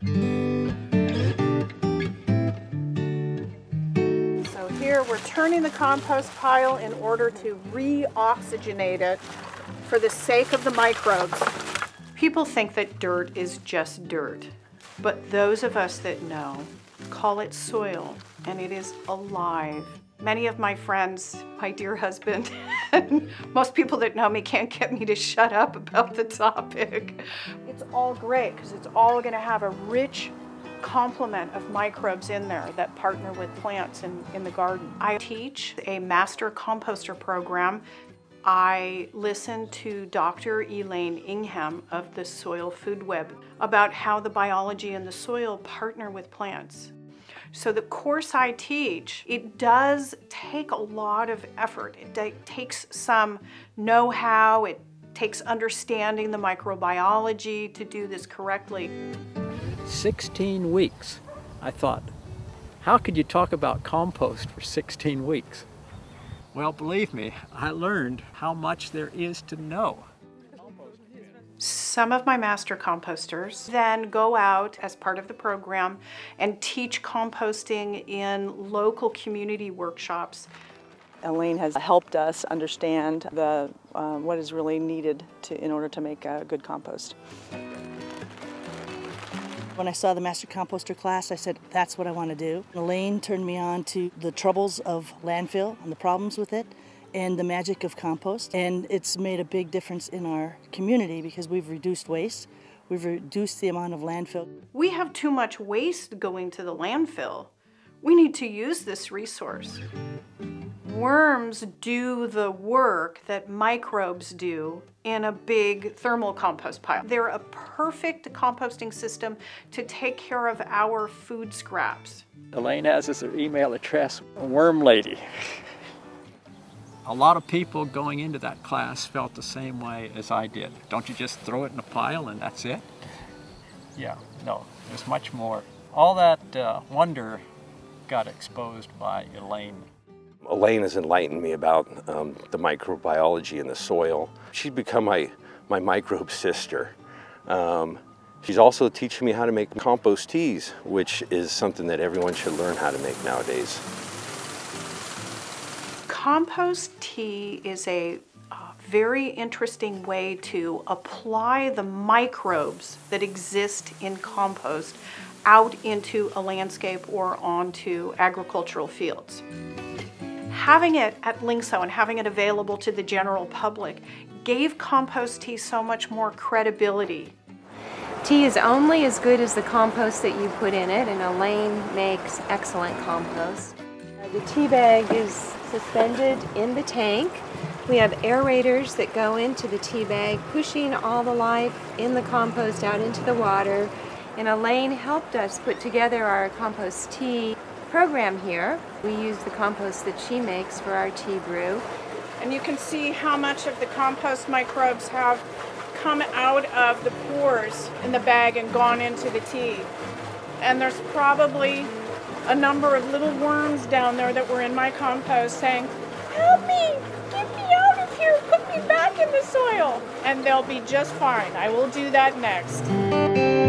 So here we're turning the compost pile in order to re-oxygenate it for the sake of the microbes. People think that dirt is just dirt, but those of us that know call it soil, and it is alive. Many of my friends, my dear husband, and most people that know me can't get me to shut up about the topic. It's all great because it's all going to have a rich complement of microbes in there that partner with plants in the garden. I teach a master composter program. I listened to Dr. Alane Ingham of the Soil Food Web about how the biology and the soil partner with plants. So the course I teach, it does take a lot of effort. It takes some know-how, it takes understanding the microbiology to do this correctly. 16 weeks. I thought, how could you talk about compost for 16 weeks? Well, believe me, I learned how much there is to know. Some of my master composters then go out as part of the program and teach composting in local community workshops. Alane has helped us understand what is really needed in order to make a good compost. When I saw the Master Composter class, I said, that's what I want to do. Alane turned me on to the troubles of landfill and the problems with it and the magic of compost. And it's made a big difference in our community because we've reduced waste. We've reduced the amount of landfill. We have too much waste going to the landfill. We need to use this resource. Worms do the work that microbes do in a big thermal compost pile. They're a perfect composting system to take care of our food scraps. Alane has as her email address, Worm Lady. A lot of people going into that class felt the same way as I did. Don't you just throw it in a pile and that's it? Yeah, no, there's much more. All that wonder got exposed by Alane. Alane has enlightened me about the microbiology in the soil. She's become my microbe sister. She's also teaching me how to make compost teas, which is something that everyone should learn how to make nowadays. Compost tea is a very interesting way to apply the microbes that exist in compost out into a landscape or onto agricultural fields. Having it at Linkso and having it available to the general public gave compost tea so much more credibility. Tea is only as good as the compost that you put in it, and Alane makes excellent compost. The tea bag is suspended in the tank. We have aerators that go into the tea bag, pushing all the life in the compost out into the water. And Alane helped us put together our compost tea program here. We use the compost that she makes for our tea brew. And you can see how much of the compost microbes have come out of the pores in the bag and gone into the tea. And there's probably a number of little worms down there that were in my compost saying, "Help me, get me out of here, put me back in the soil." And they'll be just fine. I will do that next.